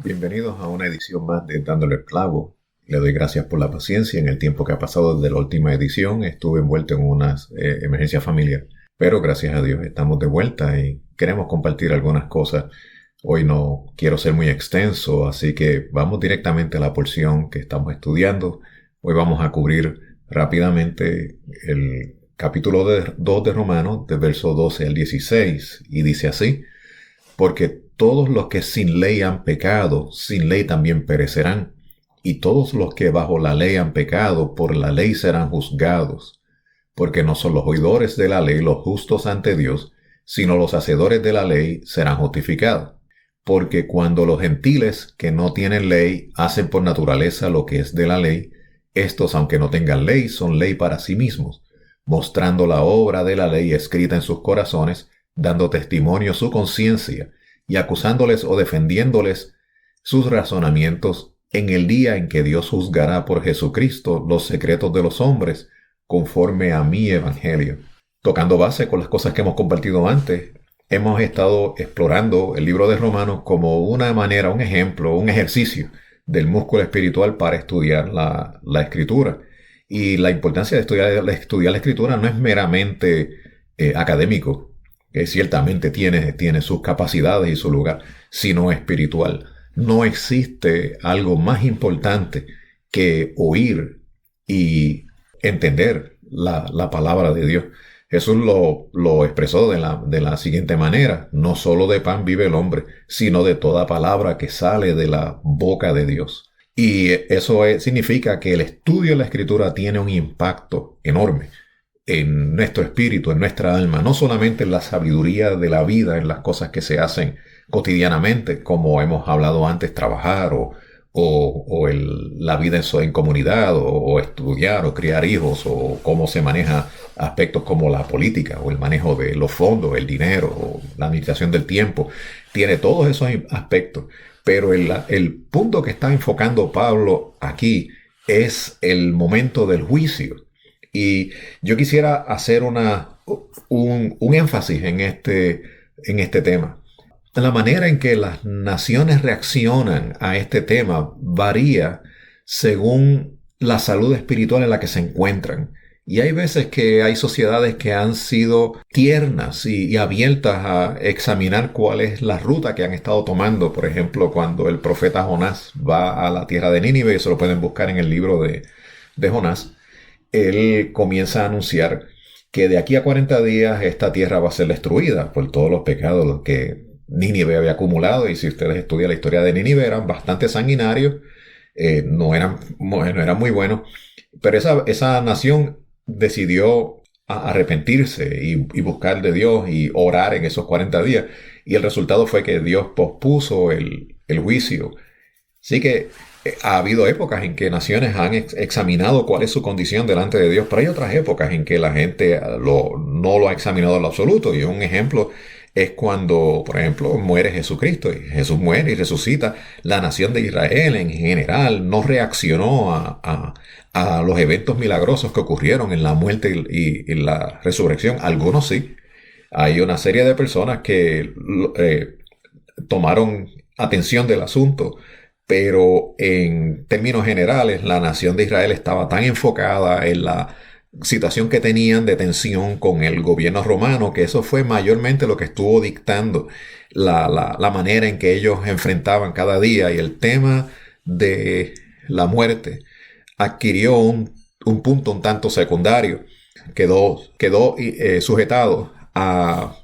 Bienvenidos a una edición más de Dándole el Clavo. Le doy gracias por la paciencia. En el tiempo que ha pasado desde la última edición estuve envuelto en unas emergencias familiares. Pero gracias a Dios estamos de vuelta y queremos compartir algunas cosas. Hoy no quiero ser muy extenso, así que vamos directamente a la porción que estamos estudiando. Hoy vamos a cubrir rápidamente el capítulo 2 de Romanos, de verso 12 al 16, y dice así: porque todos los que sin ley han pecado, sin ley también perecerán, y todos los que bajo la ley han pecado, por la ley serán juzgados. Porque no son los oidores de la ley los justos ante Dios, sino los hacedores de la ley serán justificados. Porque cuando los gentiles que no tienen ley hacen por naturaleza lo que es de la ley, estos, aunque no tengan ley, son ley para sí mismos, mostrando la obra de la ley escrita en sus corazones, dando testimonio su conciencia y acusándoles o defendiéndoles sus razonamientos en el día en que Dios juzgará por Jesucristo los secretos de los hombres, conforme a mi evangelio. Tocando base con las cosas que hemos compartido antes, hemos estado explorando el libro de Romanos como una manera, un ejemplo, un ejercicio del músculo espiritual para estudiar la Escritura. Y la importancia de estudiar la Escritura no es meramente académico, que ciertamente tiene sus capacidades y su lugar, sino espiritual. No existe algo más importante que oír y entender la palabra de Dios. Jesús lo expresó de la siguiente manera: no solo de pan vive el hombre, sino de toda palabra que sale de la boca de Dios. Y eso significa que el estudio de la Escritura tiene un impacto enorme en nuestro espíritu, en nuestra alma, no solamente en la sabiduría de la vida, en las cosas que se hacen cotidianamente, como hemos hablado antes, trabajar o la vida en comunidad, o estudiar o criar hijos, o cómo se maneja aspectos como la política o el manejo de los fondos, el dinero, o la administración del tiempo. Tiene todos esos aspectos, pero el punto que está enfocando Pablo aquí es el momento del juicio. Y yo quisiera hacer un énfasis en este tema. La manera en que las naciones reaccionan a este tema varía según la salud espiritual en la que se encuentran. Y hay veces que hay sociedades que han sido tiernas y abiertas a examinar cuál es la ruta que han estado tomando. Por ejemplo, cuando el profeta Jonás va a la tierra de Nínive, eso lo pueden buscar en el libro de Jonás. Él comienza a anunciar que de aquí a 40 días esta tierra va a ser destruida por todos los pecados que Nínive había acumulado. Y si ustedes estudian la historia de Nínive, eran bastante sanguinarios, no eran muy buenos, pero esa nación decidió arrepentirse y buscar de Dios y orar en esos 40 días, y el resultado fue que Dios pospuso el juicio. Así que ha habido épocas en que naciones han examinado cuál es su condición delante de Dios, pero hay otras épocas en que la gente no lo ha examinado en lo absoluto. Y un ejemplo es cuando, por ejemplo, muere Jesucristo, y Jesús muere y resucita. La nación de Israel en general no reaccionó a los eventos milagrosos que ocurrieron en la muerte y la resurrección. Algunos sí. Hay una serie de personas que tomaron atención del asunto, pero en términos generales la nación de Israel estaba tan enfocada en la situación que tenían de tensión con el gobierno romano, que eso fue mayormente lo que estuvo dictando la manera en que ellos enfrentaban cada día. Y el tema de la muerte adquirió un punto un tanto secundario. Quedó sujetado a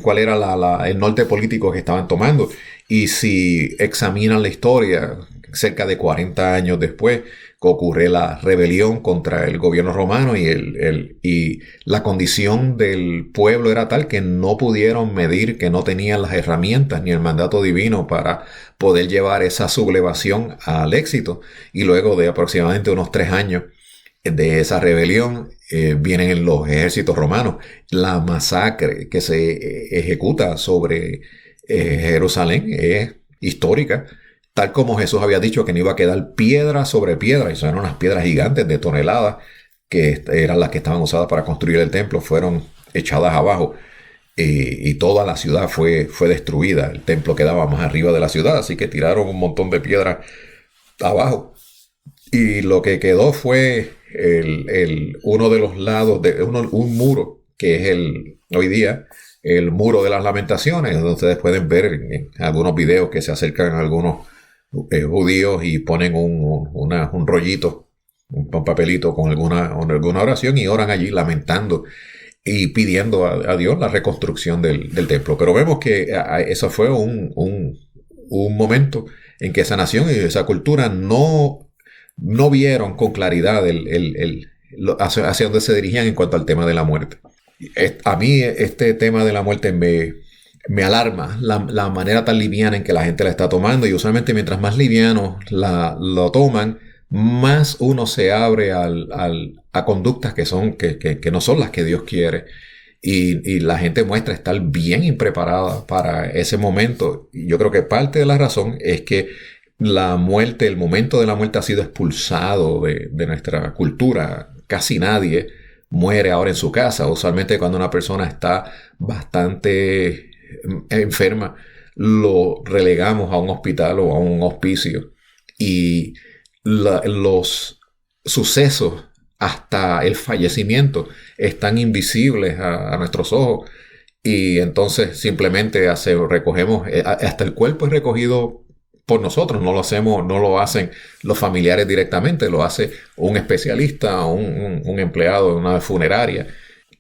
cuál era el norte político que estaban tomando. Y si examinan la historia, cerca de 40 años después, que ocurre la rebelión contra el gobierno romano, y la condición del pueblo era tal que no pudieron medir, que no tenían las herramientas ni el mandato divino para poder llevar esa sublevación al éxito. Y luego de aproximadamente unos 3 años de esa rebelión, vienen los ejércitos romanos. La masacre que se ejecuta sobre Jerusalén es histórica, tal como Jesús había dicho que no iba a quedar piedra sobre piedra. Y son unas piedras gigantes de toneladas, que eran las que estaban usadas para construir el templo, fueron echadas abajo. y toda la ciudad fue destruida. El templo quedaba más arriba de la ciudad, así que tiraron un montón de piedras abajo. Y lo que quedó fue uno de los lados, un muro, que es hoy día el muro de las lamentaciones, donde ustedes pueden ver en algunos videos que se acercan a algunos judíos y ponen un rollito, un papelito con alguna oración y oran allí lamentando y pidiendo a Dios la reconstrucción del templo. Pero vemos que eso fue un momento en que esa nación y esa cultura no vieron con claridad hacia dónde se dirigían en cuanto al tema de la muerte. A mí este tema de la muerte me alarma la manera tan liviana en que la gente la está tomando, y usualmente mientras más liviano lo toman, más uno se abre a conductas que no son las que Dios quiere. Y la gente muestra estar bien impreparada para ese momento. Y yo creo que parte de la razón es que el momento de la muerte ha sido expulsado de nuestra cultura. Casi nadie muere ahora en su casa. Usualmente cuando una persona está bastante enferma, lo relegamos a un hospital o a un hospicio. Y los sucesos hasta el fallecimiento están invisibles a nuestros ojos, y entonces simplemente recogemos, hasta el cuerpo es recogido por nosotros, no lo hacen los familiares directamente, lo hace un especialista, un empleado de una funeraria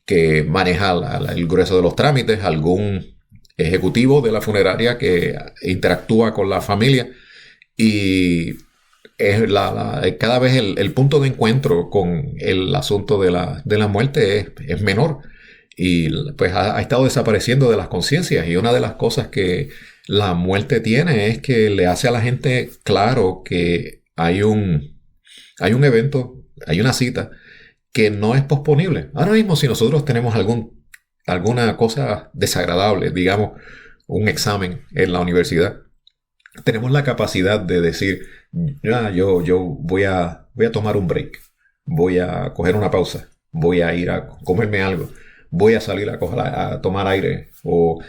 que maneja el grueso de los trámites, algún ejecutivo de la funeraria que interactúa con la familia, y cada vez el punto de encuentro con el asunto de la muerte es menor, y pues ha estado desapareciendo de las conciencias. Y una de las cosas que la muerte tiene es que le hace a la gente claro que hay un evento, hay una cita que no es posponible. Ahora mismo, si nosotros tenemos alguna cosa desagradable, digamos un examen en la universidad, tenemos la capacidad de decir, yo voy a tomar un break, voy a coger una pausa, voy a ir a comerme algo, voy a salir a tomar aire, o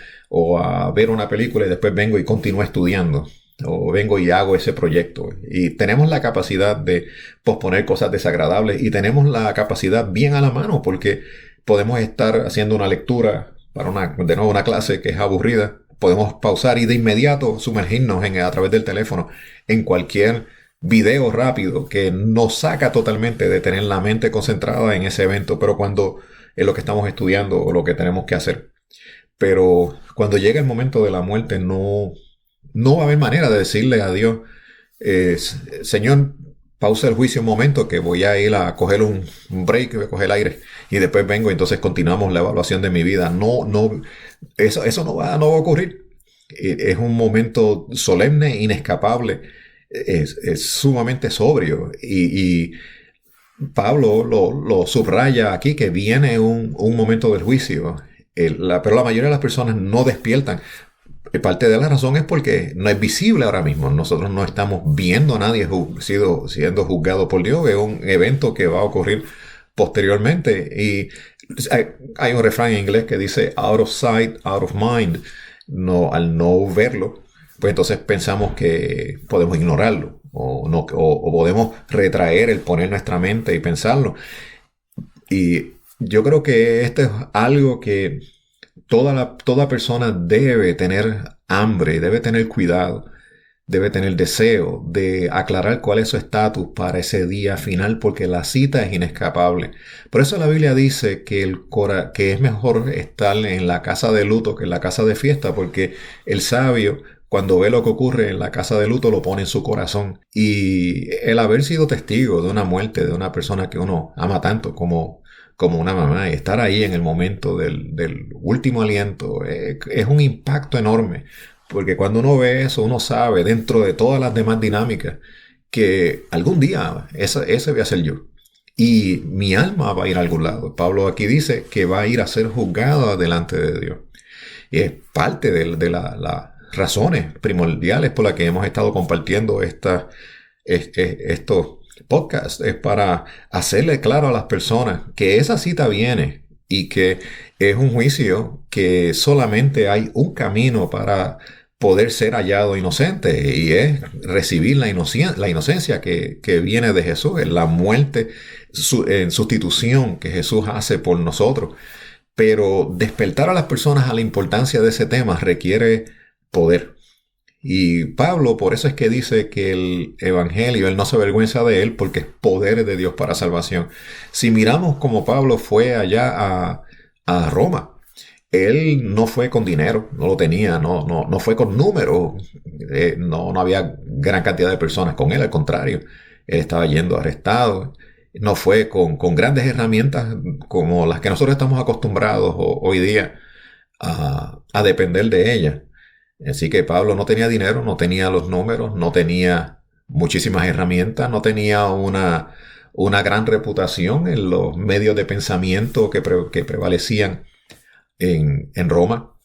a ver una película y después vengo y continúo estudiando, o vengo y hago ese proyecto. Y tenemos la capacidad de posponer cosas desagradables, y tenemos la capacidad bien a la mano, porque podemos estar haciendo una lectura para una clase que es aburrida. Podemos pausar y de inmediato sumergirnos a través del teléfono en cualquier video rápido que nos saca totalmente de tener la mente concentrada en ese evento, pero cuando es lo que estamos estudiando o lo que tenemos que hacer. Pero cuando llega el momento de la muerte, no va a haber manera de decirle a Dios, Señor, pausa el juicio un momento, que voy a ir a coger un break, voy a coger el aire y después vengo y entonces continuamos la evaluación de mi vida. Eso no va a ocurrir. Es un momento solemne, inescapable, es sumamente sobrio, y Pablo lo subraya aquí, que viene un momento del juicio, pero la mayoría de las personas no despiertan. Parte de la razón es porque no es visible ahora mismo. Nosotros no estamos viendo a nadie siendo juzgado por Dios. Es un evento que va a ocurrir posteriormente. Y hay un refrán en inglés que dice out of sight, out of mind. Al no verlo, pues entonces pensamos que podemos ignorarlo, o podemos retraer el poner nuestra mente y pensarlo. Y yo creo que esto es algo que toda persona debe tener hambre, debe tener cuidado, debe tener deseo de aclarar cuál es su estatus para ese día final, porque la cita es inescapable. Por eso la Biblia dice que es mejor estar en la casa de luto que en la casa de fiesta, porque el sabio, cuando ve lo que ocurre en la casa de luto, lo pone en su corazón. Y el haber sido testigo de una muerte de una persona que uno ama tanto como una mamá, y estar ahí en el momento del último aliento, es un impacto enorme, porque cuando uno ve eso, uno sabe, dentro de todas las demás dinámicas, que algún día ese voy a ser yo, y mi alma va a ir a algún lado. Pablo aquí dice que va a ir a ser juzgado delante de Dios, y es parte de las razones primordiales por las que hemos estado compartiendo estos podcast, es para hacerle claro a las personas que esa cita viene, y que es un juicio que solamente hay un camino para poder ser hallado inocente, y es recibir la inocencia que viene de Jesús, en la muerte en sustitución que Jesús hace por nosotros. Pero despertar a las personas a la importancia de ese tema requiere poder. Y Pablo, por eso es que dice que el evangelio, él no se avergüenza de él porque es poder de Dios para salvación. Si miramos como Pablo fue allá a Roma, él no fue con dinero, no lo tenía, no fue con números, no había gran cantidad de personas con él, al contrario, él estaba yendo arrestado, no fue con grandes herramientas como las que nosotros estamos acostumbrados hoy día a depender de ellas. Así que Pablo no tenía dinero, no tenía los números, no tenía muchísimas herramientas, no tenía una gran reputación en los medios de pensamiento que prevalecían en Roma.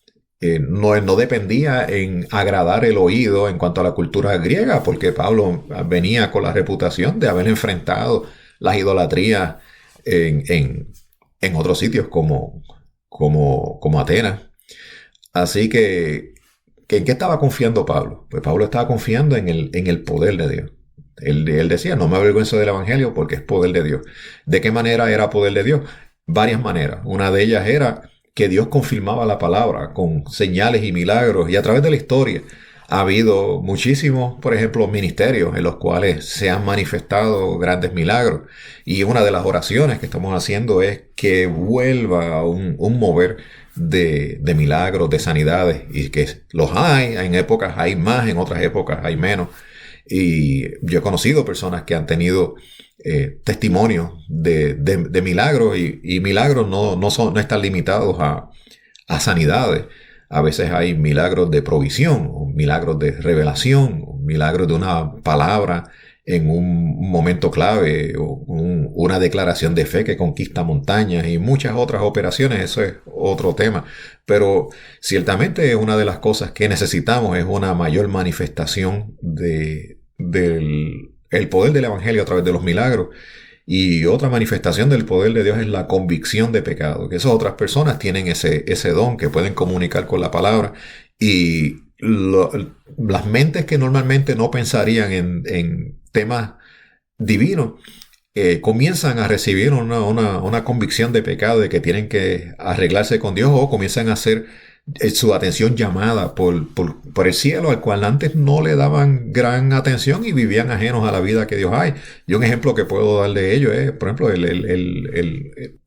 No dependía en agradar el oído en cuanto a la cultura griega, porque Pablo venía con la reputación de haber enfrentado las idolatrías en otros sitios como Atenas. Así que ¿en qué estaba confiando Pablo? Pues Pablo estaba confiando en el poder de Dios. Él decía, no me avergüenzo del evangelio porque es poder de Dios. ¿De qué manera era poder de Dios? Varias maneras. Una de ellas era que Dios confirmaba la palabra con señales y milagros, y a través de la historia ha habido muchísimos, por ejemplo, ministerios en los cuales se han manifestado grandes milagros, y una de las oraciones que estamos haciendo es que vuelva un mover de milagros, de sanidades, y que los hay, en épocas hay más, en otras épocas hay menos. Y yo he conocido personas que han tenido testimonios de milagros, y milagros no están limitados a sanidades. A veces hay milagros de provisión, o milagros de revelación, o milagros de una palabra en un momento clave, o una declaración de fe que conquista montañas, y muchas otras operaciones. Eso es otro tema. Pero ciertamente una de las cosas que necesitamos es una mayor manifestación del el poder del evangelio a través de los milagros. Y otra manifestación del poder de Dios es la convicción de pecado, que esas otras personas tienen ese don, que pueden comunicar con la palabra, y las mentes que normalmente no pensarían en temas divinos comienzan a recibir una convicción de pecado, de que tienen que arreglarse con Dios, o comienzan a hacer su atención llamada por el cielo, al cual antes no le daban gran atención y vivían ajenos a la vida que Dios hay. Y un ejemplo que puedo dar de ello es, por ejemplo,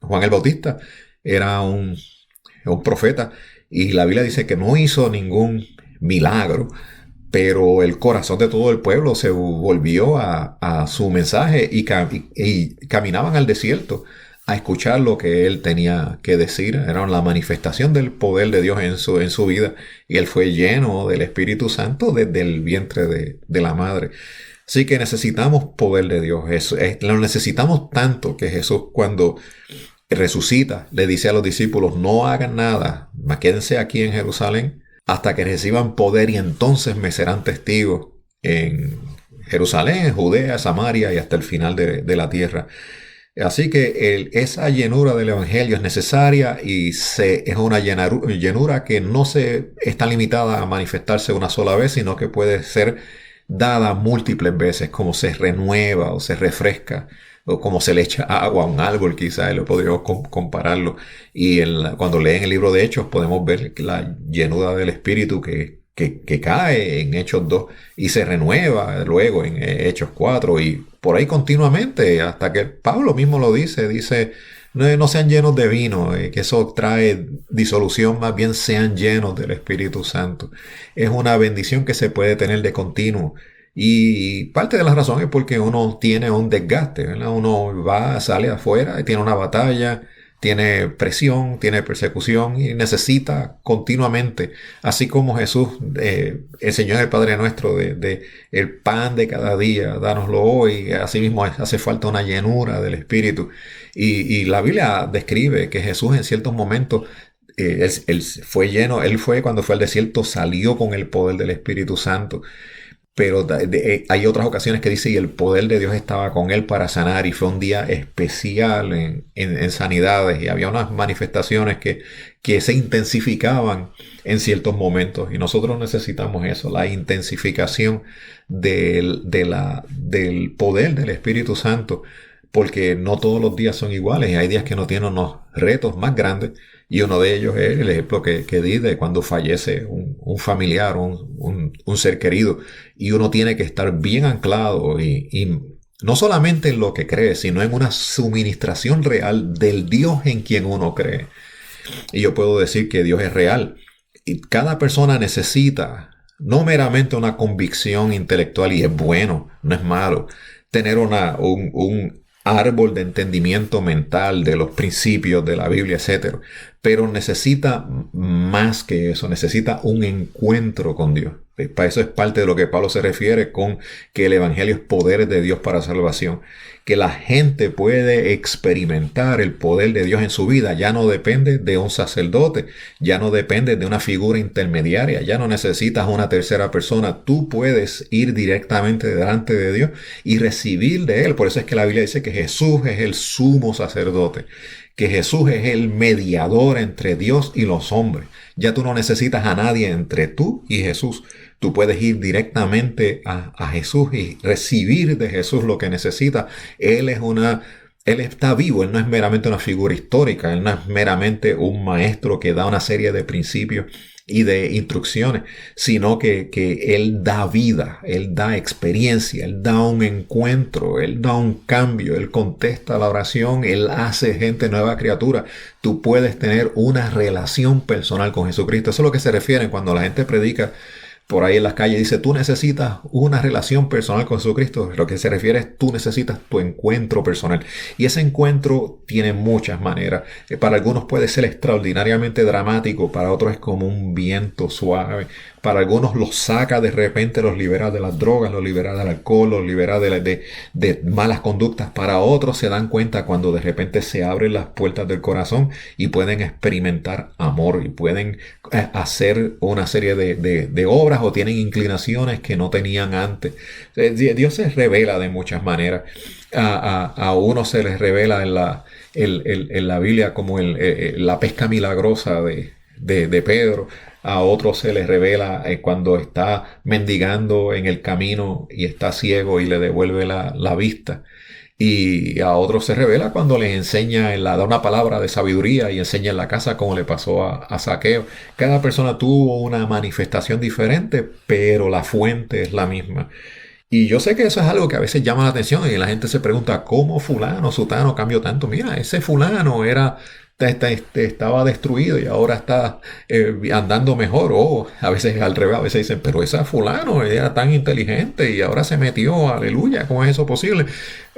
Juan el Bautista era un profeta, y la Biblia dice que no hizo ningún milagro, pero el corazón de todo el pueblo se volvió a su mensaje, y caminaban al desierto a escuchar lo que él tenía que decir. Era la manifestación del poder de Dios en su vida, y él fue lleno del Espíritu Santo desde el vientre de la madre. Así que necesitamos poder de Dios. Lo necesitamos tanto que Jesús, cuando resucita, le dice a los discípulos, no hagan nada, mas quédense aquí en Jerusalén hasta que reciban poder, y entonces me serán testigos en Jerusalén, en Judea, Samaria y hasta el final de la tierra. Así que esa llenura del evangelio es necesaria, y es una llenura que no se está limitada a manifestarse una sola vez, sino que puede ser dada múltiples veces, como se renueva o se refresca, o como se le echa agua a un árbol, quizás lo podríamos compararlo. Y cuando leen el libro de Hechos podemos ver la llenura del Espíritu que cae en Hechos 2 y se renueva luego en Hechos 4, y por ahí continuamente, hasta que Pablo mismo lo dice, no sean llenos de vino, que eso trae disolución, más bien sean llenos del Espíritu Santo. Es una bendición que se puede tener de continuo. Y parte de la razón es porque uno tiene un desgaste, ¿verdad? Uno sale afuera y tiene una batalla, tiene presión, tiene persecución, y necesita continuamente, así como Jesús enseñó en el Padre Nuestro de el pan de cada día, dánoslo hoy. Así mismo hace falta una llenura del Espíritu. Y la Biblia describe que Jesús en ciertos momentos, él fue lleno, cuando fue al desierto, salió con el poder del Espíritu Santo. Pero hay otras ocasiones que dice, y el poder de Dios estaba con él para sanar, y fue un día especial en sanidades, y había unas manifestaciones que se intensificaban en ciertos momentos, y nosotros necesitamos eso, la intensificación del poder del Espíritu Santo, porque no todos los días son iguales, y hay días que no tienen unos retos más grandes, y uno de ellos es el ejemplo que di de cuando fallece un familiar, un ser querido, y uno tiene que estar bien anclado y no solamente en lo que cree, sino en una suministración real del Dios en quien uno cree. Y yo puedo decir que Dios es real. Y cada persona necesita no meramente una convicción intelectual, y es bueno, no es malo, tener un árbol de entendimiento mental de los principios de la Biblia, etcétera. Pero necesita más que eso, necesita un encuentro con Dios. Para eso es parte de lo que Pablo se refiere con que el Evangelio es poder de Dios para salvación. Que la gente puede experimentar el poder de Dios en su vida. Ya no depende de un sacerdote, ya no depende de una figura intermediaria, ya no necesitas una tercera persona. Tú puedes ir directamente delante de Dios y recibir de Él. Por eso es que la Biblia dice que Jesús es el sumo sacerdote, que Jesús es el mediador entre Dios y los hombres. Ya tú no necesitas a nadie entre tú y Jesús. Tú puedes ir directamente a Jesús y recibir de Jesús lo que necesitas. Él está vivo, Él no es meramente una figura histórica, Él no es meramente un maestro que da una serie de principios y de instrucciones, sino que Él da vida, Él da experiencia, Él da un encuentro, Él da un cambio, Él contesta la oración, Él hace gente nueva criatura. Tú puedes tener una relación personal con Jesucristo. Eso es lo que se refiere cuando la gente predica por ahí en las calles, dice, tú necesitas una relación personal con Jesucristo. Lo que se refiere es, tú necesitas tu encuentro personal. Y ese encuentro tiene muchas maneras. Para algunos puede ser extraordinariamente dramático, para otros es como un viento suave. Para algunos los saca de repente, los libera de las drogas, los libera del alcohol, los libera de malas conductas. Para otros se dan cuenta cuando de repente se abren las puertas del corazón y pueden experimentar amor y pueden hacer una serie de obras o tienen inclinaciones que no tenían antes. Dios se revela de muchas maneras. A uno se les revela en la Biblia como la pesca milagrosa de Pedro. A otros se les revela cuando está mendigando en el camino y está ciego y le devuelve la vista. Y a otros se revela cuando les enseña, da una palabra de sabiduría y enseña en la casa, como le pasó a Zaqueo. Cada persona tuvo una manifestación diferente, pero la fuente es la misma. Y yo sé que eso es algo que a veces llama la atención y la gente se pregunta, ¿cómo fulano, sutano cambió tanto? Mira, ese fulano estaba destruido y ahora está andando mejor. O a veces al revés, a veces dicen, pero ese fulano era tan inteligente y ahora se metió, aleluya, ¿cómo es eso posible?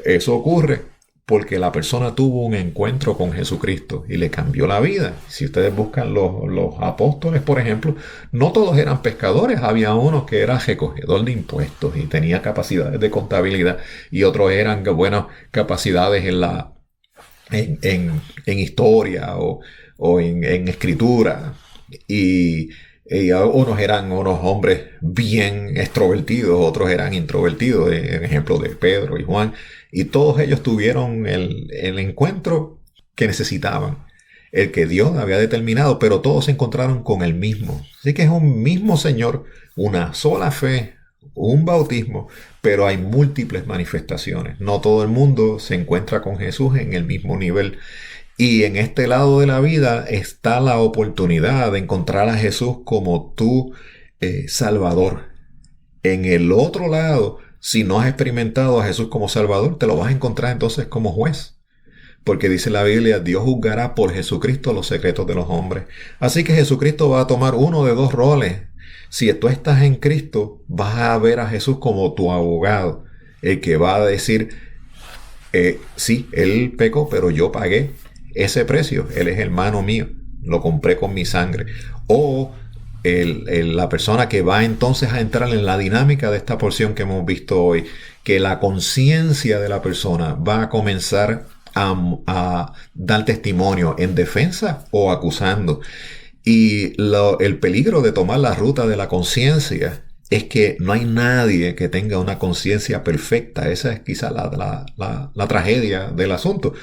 Eso ocurre porque la persona tuvo un encuentro con Jesucristo y le cambió la vida. Si ustedes buscan los apóstoles, por ejemplo, no todos eran pescadores. Había uno que era recogedor de impuestos y tenía capacidades de contabilidad, y otros eran buenas capacidades en historia o en escritura. Y unos eran unos hombres bien extrovertidos, otros eran introvertidos, en ejemplo de Pedro y Juan. Y todos ellos tuvieron el encuentro que necesitaban, el que Dios había determinado, pero todos se encontraron con el mismo. Así que es un mismo Señor, una sola fe, un bautismo, pero hay múltiples manifestaciones. No todo el mundo se encuentra con Jesús en el mismo nivel. Y en este lado de la vida está la oportunidad de encontrar a Jesús como tu Salvador. En el otro lado, si no has experimentado a Jesús como Salvador, te lo vas a encontrar entonces como juez. Porque dice la Biblia, Dios juzgará por Jesucristo los secretos de los hombres. Así que Jesucristo va a tomar uno de dos roles. Si tú estás en Cristo, vas a ver a Jesús como tu abogado, el que va a decir, sí, Él pecó, pero yo pagué ese precio. Él es hermano mío, lo compré con mi sangre. O la persona que va entonces a entrar en la dinámica de esta porción que hemos visto hoy, que la conciencia de la persona va a comenzar a dar testimonio en defensa o acusando. Y el peligro de tomar la ruta de la conciencia es que no hay nadie que tenga una conciencia perfecta. Esa es quizá la tragedia del asunto.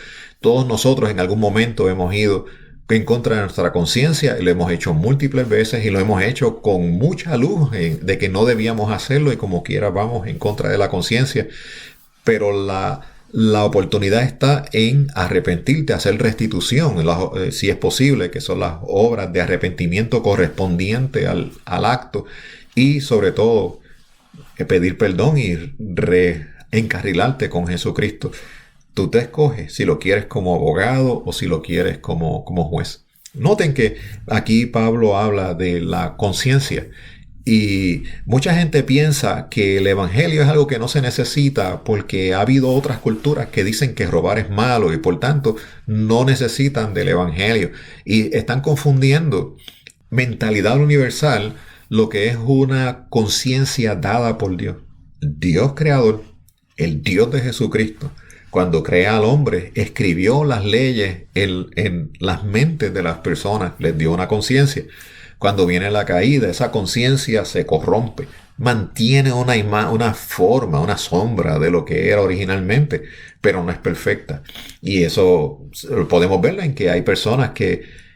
Todos nosotros en algún momento hemos ido en contra de nuestra conciencia y lo hemos hecho múltiples veces y lo hemos hecho con mucha luz de que no debíamos hacerlo y como quiera vamos en contra de la conciencia. Pero la oportunidad está en arrepentirte, hacer restitución, si es posible, que son las obras de arrepentimiento correspondiente al acto, y sobre todo pedir perdón y reencarrilarte con Jesucristo. Tú te escoges si lo quieres como abogado o si lo quieres como juez. Noten que aquí Pablo habla de la conciencia. Y mucha gente piensa que el evangelio es algo que no se necesita porque ha habido otras culturas que dicen que robar es malo y por tanto no necesitan del evangelio. Y están confundiendo mentalidad universal, lo que es una conciencia dada por Dios. Dios creador, el Dios de Jesucristo, cuando crea al hombre, escribió las leyes en las mentes de las personas, les dio una conciencia. Cuando viene la caída, esa conciencia se corrompe, mantiene una forma, una sombra de lo que era originalmente, pero no es perfecta. Y eso podemos verlo en que hay personas que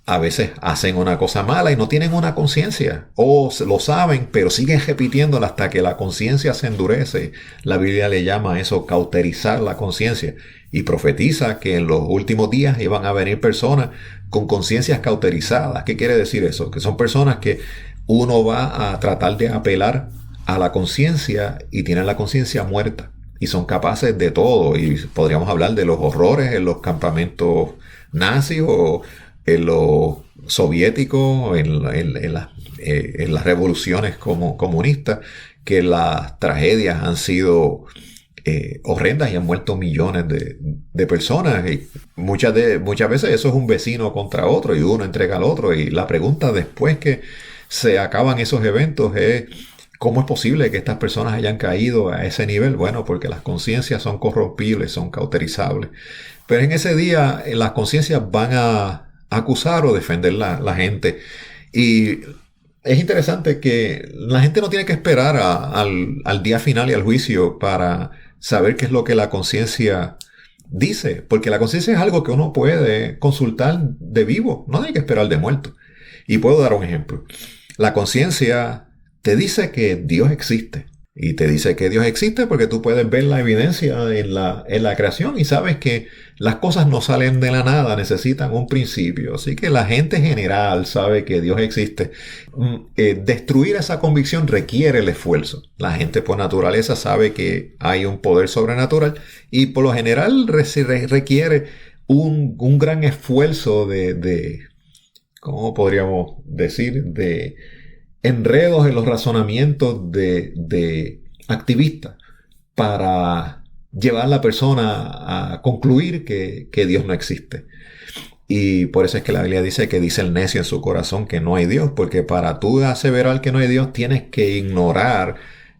a veces hacen una cosa mala y no tienen una conciencia, o lo saben, pero siguen repitiéndola hasta que la conciencia se endurece. La Biblia le llama a eso cauterizar la conciencia y profetiza que en los últimos días iban a venir personas con conciencias cauterizadas. ¿Qué quiere decir eso? Que son personas que uno va a tratar de apelar a la conciencia y tienen la conciencia muerta y son capaces de todo. Y podríamos hablar de los horrores en los campamentos nazis o en los soviéticos, en las revoluciones comunistas, que las tragedias han sido horrendas y han muerto millones de personas. Y muchas veces eso es un vecino contra otro y uno entrega al otro. Y la pregunta después que se acaban esos eventos es: ¿cómo es posible que estas personas hayan caído a ese nivel? Bueno, porque las conciencias son corrompibles, son cauterizables. Pero en ese día las conciencias van a acusar o defender la gente. Y es interesante que la gente no tiene que esperar al día final y al juicio para saber qué es lo que la conciencia dice. Porque la conciencia es algo que uno puede consultar de vivo, no hay que esperar de muerto. Y puedo dar un ejemplo. La conciencia te dice que Dios existe. Y te dice que Dios existe porque tú puedes ver la evidencia en la creación y sabes que las cosas no salen de la nada, necesitan un principio. Así que la gente general sabe que Dios existe. Destruir esa convicción requiere el esfuerzo. La gente por naturaleza sabe que hay un poder sobrenatural y por lo general requiere un gran esfuerzo de ¿cómo podríamos decir? De enredos en los razonamientos de activistas para llevar a la persona a concluir que Dios no existe. Y por eso es que la Biblia dice que dice el necio en su corazón que no hay Dios, porque para tú aseverar que no hay Dios tienes que ignorar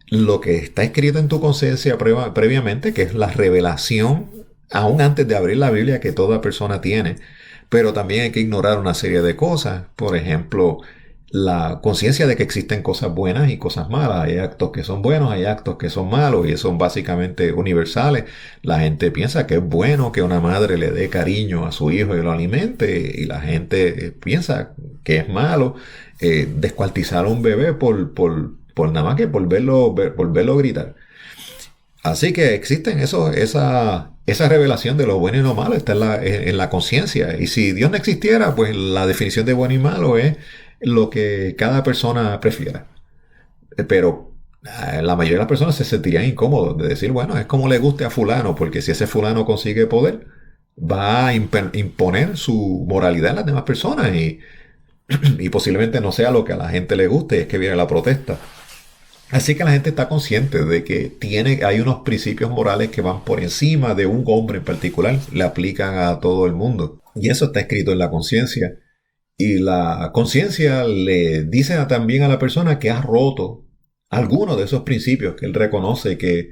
lo que está escrito en tu conciencia previamente, que es la revelación, aún antes de abrir la Biblia, que toda persona tiene. Pero también hay que ignorar una serie de cosas. Por ejemplo, la conciencia de que existen cosas buenas y cosas malas. Hay actos que son buenos, hay actos que son malos y son básicamente universales. La gente piensa que es bueno que una madre le dé cariño a su hijo y lo alimente, y la gente piensa que es malo descuartizar a un bebé por nada más que por verlo gritar. Así que existen esa revelación de lo bueno y lo malo está en la conciencia. Y si Dios no existiera, pues la definición de bueno y malo es lo que cada persona prefiera. Pero la mayoría de las personas se sentirían incómodos de decir, bueno, es como le guste a fulano, porque si ese fulano consigue poder, va a imponer su moralidad en las demás personas y posiblemente no sea lo que a la gente le guste, y es que viene la protesta. Así que la gente está consciente de que hay unos principios morales que van por encima de un hombre en particular, le aplican a todo el mundo. Y eso está escrito en la conciencia. Y la conciencia le dice también a la persona que ha roto algunos de esos principios que él reconoce que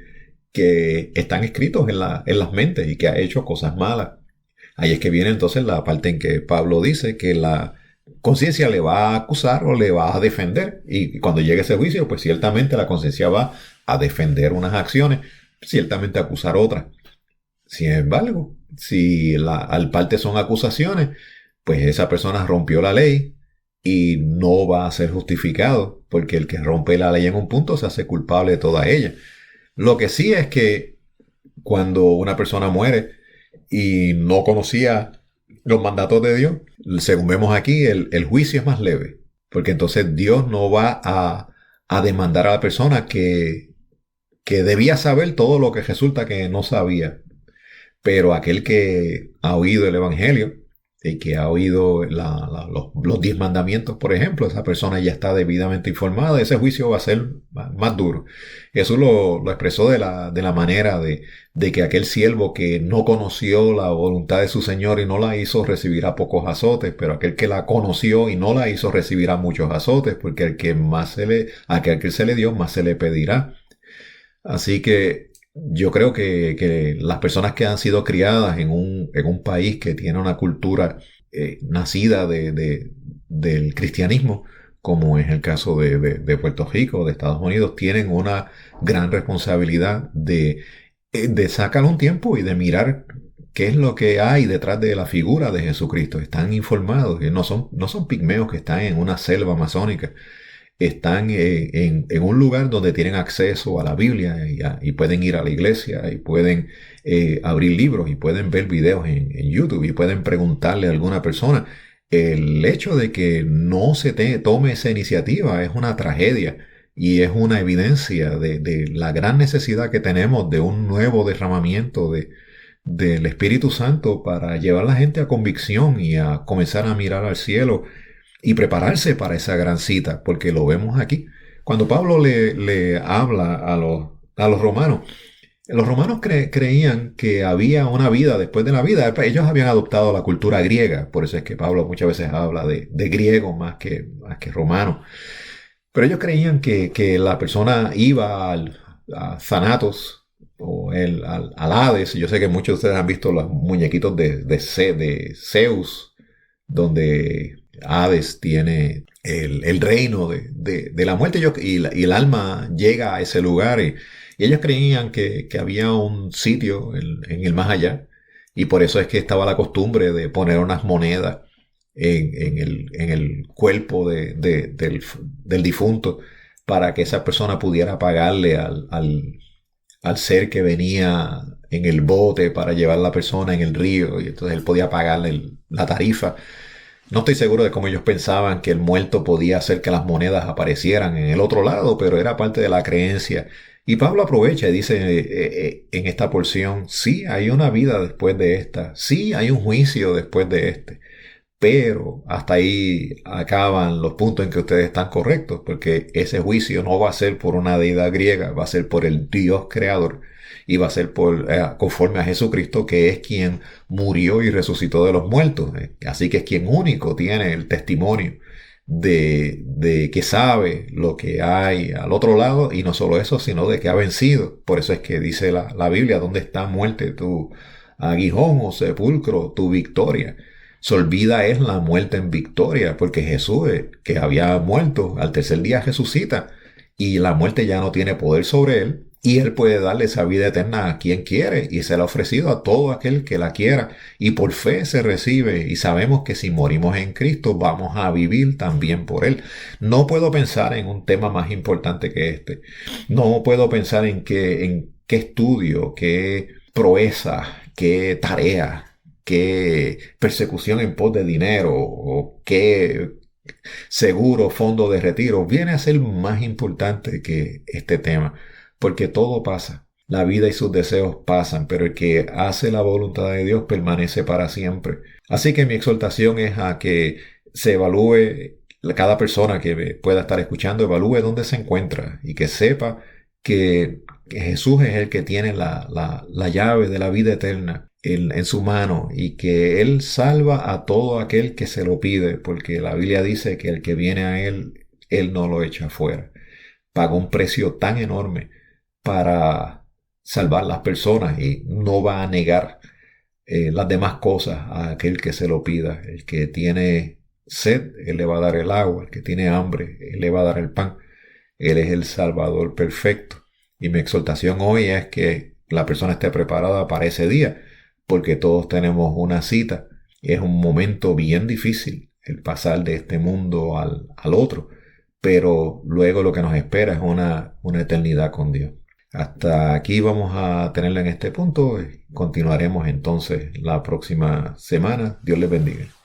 están escritos en las mentes y que ha hecho cosas malas. Ahí es que viene entonces la parte en que Pablo dice que la conciencia le va a acusar o le va a defender. Y cuando llegue ese juicio, pues ciertamente la conciencia va a defender unas acciones, ciertamente a acusar otras. Sin embargo, si al parte son acusaciones, pues esa persona rompió la ley y no va a ser justificado, porque el que rompe la ley en un punto se hace culpable de toda ella. Lo que sí es que cuando una persona muere y no conocía los mandatos de Dios, según vemos aquí, el juicio es más leve, porque entonces Dios no va a demandar a la persona que debía saber todo lo que resulta que no sabía. Pero aquel que ha oído el Evangelio y que ha oído los 10 mandamientos, por ejemplo, esa persona ya está debidamente informada, ese juicio va a ser más duro. Jesús lo expresó de la manera de que aquel siervo que no conoció la voluntad de su Señor y no la hizo recibirá pocos azotes, pero aquel que la conoció y no la hizo recibirá muchos azotes, porque aquel que se le dio, más se le pedirá. Así que yo creo que las personas que han sido criadas en un país que tiene una cultura nacida del cristianismo, como es el caso de Puerto Rico, de Estados Unidos, tienen una gran responsabilidad de sacar un tiempo y de mirar qué es lo que hay detrás de la figura de Jesucristo. Están informados, que no son pigmeos que están en una selva amazónica, están en un lugar donde tienen acceso a la Biblia y pueden ir a la iglesia y pueden abrir libros y pueden ver videos en YouTube y pueden preguntarle a alguna persona. El hecho de que no se tome esa iniciativa es una tragedia y es una evidencia de la gran necesidad que tenemos de un nuevo derramamiento del Espíritu Santo para llevar a la gente a convicción y a comenzar a mirar al cielo y prepararse para esa gran cita, porque lo vemos aquí. Cuando Pablo le habla a los romanos, los romanos creían que había una vida después de la vida. Ellos habían adoptado la cultura griega, por eso es que Pablo muchas veces habla de griego más que romano. Pero ellos creían que la persona iba a Thanatos o al Hades. Yo sé que muchos de ustedes han visto los muñequitos de Zeus, donde Hades tiene el reino de la muerte y el alma llega a ese lugar y ellos creían que había un sitio en el más allá y por eso es que estaba la costumbre de poner unas monedas en el cuerpo del difunto para que esa persona pudiera pagarle al ser que venía en el bote para llevar a la persona en el río y entonces él podía pagarle la tarifa. No estoy seguro de cómo ellos pensaban que el muerto podía hacer que las monedas aparecieran en el otro lado, pero era parte de la creencia. Y Pablo aprovecha y dice en esta porción, sí, hay una vida después de esta, sí, hay un juicio después de este, pero hasta ahí acaban los puntos en que ustedes están correctos, porque ese juicio no va a ser por una deidad griega, va a ser por el Dios creador y va a ser conforme a Jesucristo, que es quien murió y resucitó de los muertos. Así que es quien único tiene el testimonio de que sabe lo que hay al otro lado, y no solo eso, sino de que ha vencido. Por eso es que dice la Biblia, ¿dónde está muerte tu aguijón o sepulcro, tu victoria? Se olvida es la muerte en victoria, porque Jesús, que había muerto, al tercer día resucita y la muerte ya no tiene poder sobre él y él puede darle esa vida eterna a quien quiere y se la ha ofrecido a todo aquel que la quiera y por fe se recibe y sabemos que si morimos en Cristo vamos a vivir también por él. No puedo pensar en un tema más importante que este. No puedo pensar en qué estudio, qué proeza, qué tarea, qué persecución en pos de dinero o qué seguro fondo de retiro viene a ser más importante que este tema, porque todo pasa. La vida y sus deseos pasan, pero el que hace la voluntad de Dios permanece para siempre. Así que mi exhortación es a que se evalúe, cada persona que pueda estar escuchando, evalúe dónde se encuentra y que sepa que Jesús es el que tiene la llave de la vida eterna en su mano y que Él salva a todo aquel que se lo pide, porque la Biblia dice que el que viene a Él, Él no lo echa fuera. Pagó un precio tan enorme para salvar las personas y no va a negar las demás cosas a aquel que se lo pida. El que tiene sed, Él le va a dar el agua. Al que tiene hambre, Él le va a dar el pan. Él es el Salvador perfecto. Y mi exhortación hoy es que la persona esté preparada para ese día, porque todos tenemos una cita. Es un momento bien difícil el pasar de este mundo al otro, pero luego lo que nos espera es una eternidad con Dios. Hasta aquí vamos a tenerla en este punto. Continuaremos entonces la próxima semana. Dios les bendiga.